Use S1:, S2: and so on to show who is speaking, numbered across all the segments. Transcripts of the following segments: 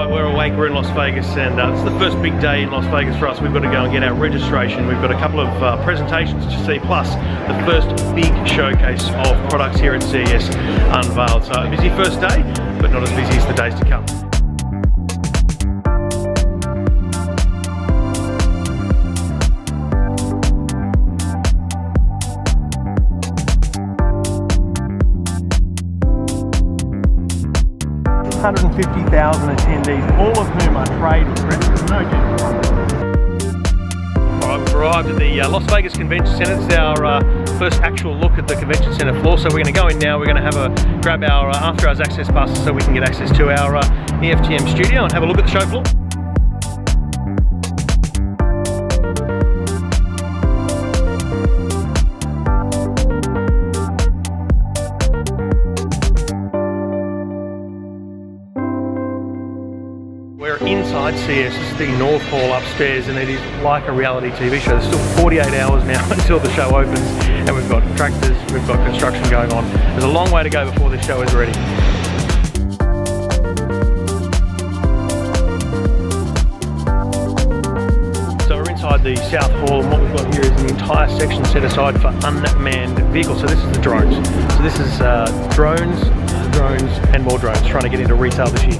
S1: Alright, we're awake, we're in Las Vegas, and it's the first big day in Las Vegas for us. We've got to go and get our registration. We've got a couple of presentations to see, plus the first big showcase of products here at CES Unveiled. So a busy first day, but not as busy as the days to come. $150,000 attendees, all of whom are trade reps. No Alright, we've arrived at the Las Vegas Convention Center. It's our first actual look at the convention center floor. So we're going to go in now. We're going to grab our after hours access passes so we can get access to our EFTM studio and have a look at the show floor. We're inside CES, this is the North Hall upstairs, and it is like a reality TV show. There's still 48 hours now until the show opens, and we've got tractors, we've got construction going on. There's a long way to go before this show is ready. So we're inside the South Hall, and what we've got here is an entire section set aside for unmanned vehicles. So this is the drones. So this is drones, and more drones, trying to get into retail this year.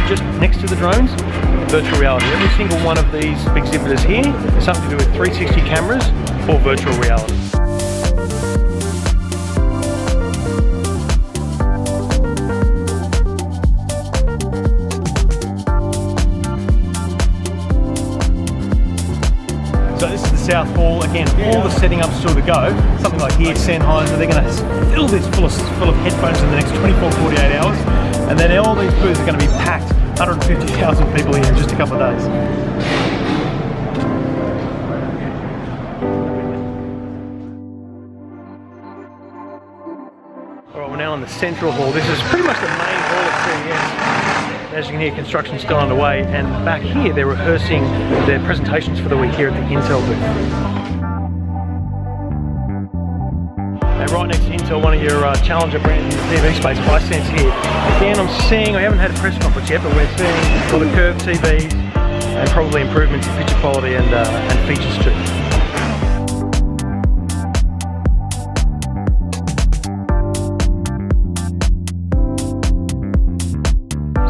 S1: Just next to the drones, virtual reality. Every single one of these exhibitors here is something to do with 360 cameras or virtual reality. So this is the South Hall. Again, all the setting up still to go. Something like here, Sennheiser, they're going to fill this full of headphones in the next 24-48 hours. And then all these booths are going to be packed. 150,000 people here in just a couple of days. Alright, we're now in the central hall. This is pretty much the main hall of CES. As you can hear, construction's still underway, and back here they're rehearsing their presentations for the week here at the Intel booth. And right next to Intel, one of your challenger brands in the TV space, Hisense here. Again, I'm seeing, I haven't had a press conference yet, but we're seeing all the curved TVs and probably improvements in picture quality and features too.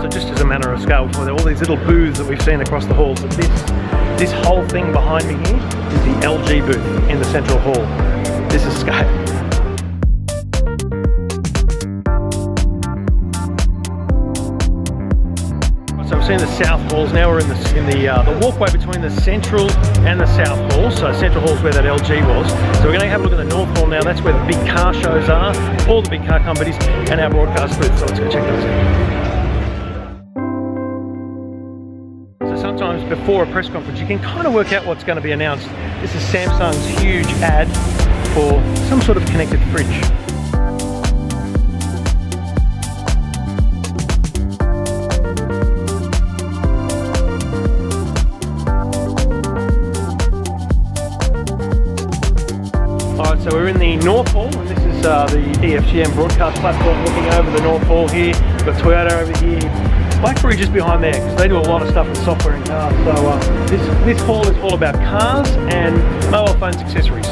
S1: So just as a matter of scale, before all these little booths that we've seen across the halls, this whole thing behind me here is the LG booth in the central hall. This is scale. So we've seen the South Halls, now we're in the walkway between the Central and the South Hall. So Central Hall's where that LG was. So we're going to have a look at the North Hall now. That's where the big car shows are, all the big car companies, and our broadcast booth. So let's go check those out. So sometimes before a press conference you can kind of work out what's going to be announced. This is Samsung's huge ad for some sort of connected fridge. Alright, so we're in the North Hall, and this is the EFTM broadcast platform looking over the North Hall here. We've got Toyota over here, BlackBerry just behind there, because they do a lot of stuff with software in cars. So this hall is all about cars and mobile phones accessories.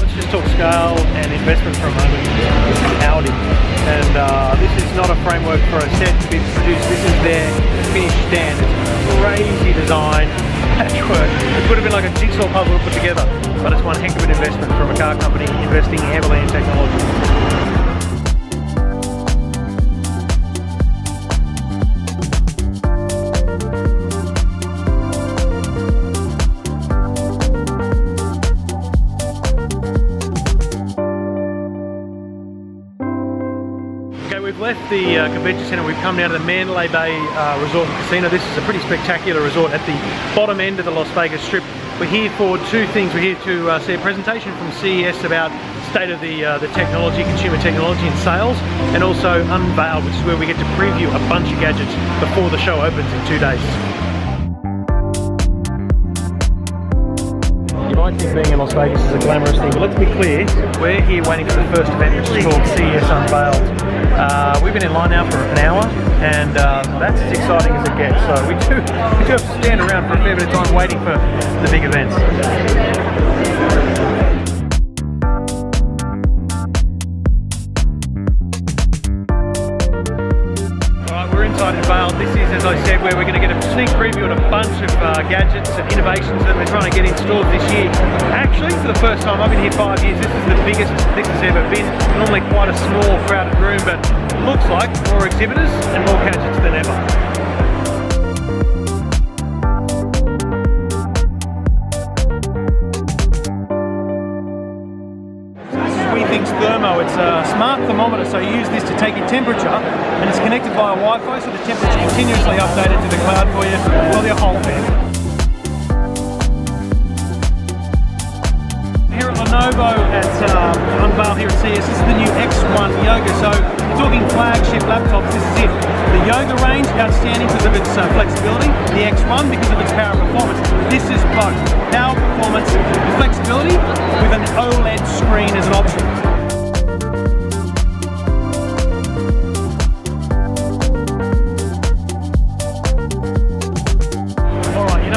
S1: Let's just talk scale and investment for a moment. This is Audi, and this is not a framework for a set to be produced. This is their finished stand. It's crazy design, patchwork. It would have been like a jigsaw puzzle put together, but it's one heck of an investment from a car company investing heavily in technology. We've left the convention centre, we've come down to the Mandalay Bay Resort and Casino. This is a pretty spectacular resort at the bottom end of the Las Vegas Strip. We're here for two things. We're here to see a presentation from CES about state of the technology, consumer technology and sales, and also Unveiled, which is where we get to preview a bunch of gadgets before the show opens in 2 days. might think being in Las Vegas is a glamorous thing, but let's be clear, we're here waiting for the first event, which is called CES Unveiled. We've been in line now for an hour, and that's as exciting as it gets. So we do have to stand around for a fair bit of time waiting for the big events. Unveiled. This is, as I said, where we're going to get a sneak preview of a bunch of gadgets and innovations that we're trying to get installed this year. Actually, for the first time, I've been here 5 years, this is the biggest this has ever been. Normally quite a small, crowded room, but looks like more exhibitors and more gadgets than ever. Thermo. It's a smart thermometer, so you use this to take your temperature, and it's connected via Wi-Fi, so the temperature is continuously updated to the cloud for you while your whole family. Here at Lenovo at Unveiled here at CES, this is the new X1 Yoga. So you're talking flagship laptops, this is it. The Yoga range, outstanding because of its flexibility. The X1 because of its power and performance. This is both power, performance, and flexibility with an OLED screen as an option.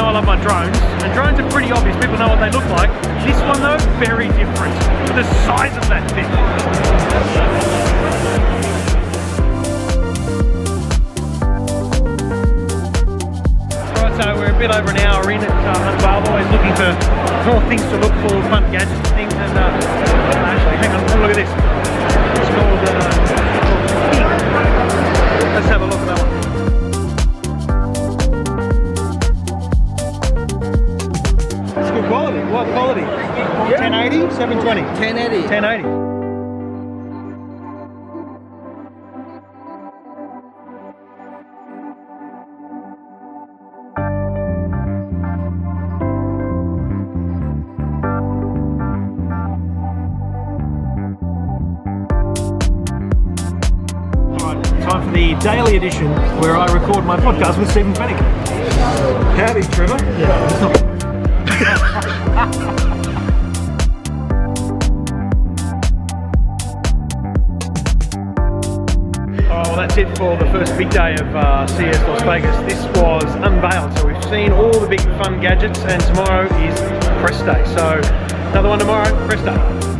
S1: I love my drones, and drones are pretty obvious, people know what they look like. This one though, very different. Look at the size of that thing. Right, so we're a bit over an hour in at Unveiled, always looking for more things to look for, fun gadgets and things, and actually, hang on, look at this. It's called, let's have a look at that one. Quality, what quality? 1080, 720?
S2: 1080.
S1: 1080. Alright, time for the daily edition where I record my podcast with Stephen Fennick. Howdy, Trevor. Yeah, it's not. Well, that's it for the first big day of CES Las Vegas. This was Unveiled, so we've seen all the big fun gadgets, and tomorrow is press day. So another one tomorrow, press day.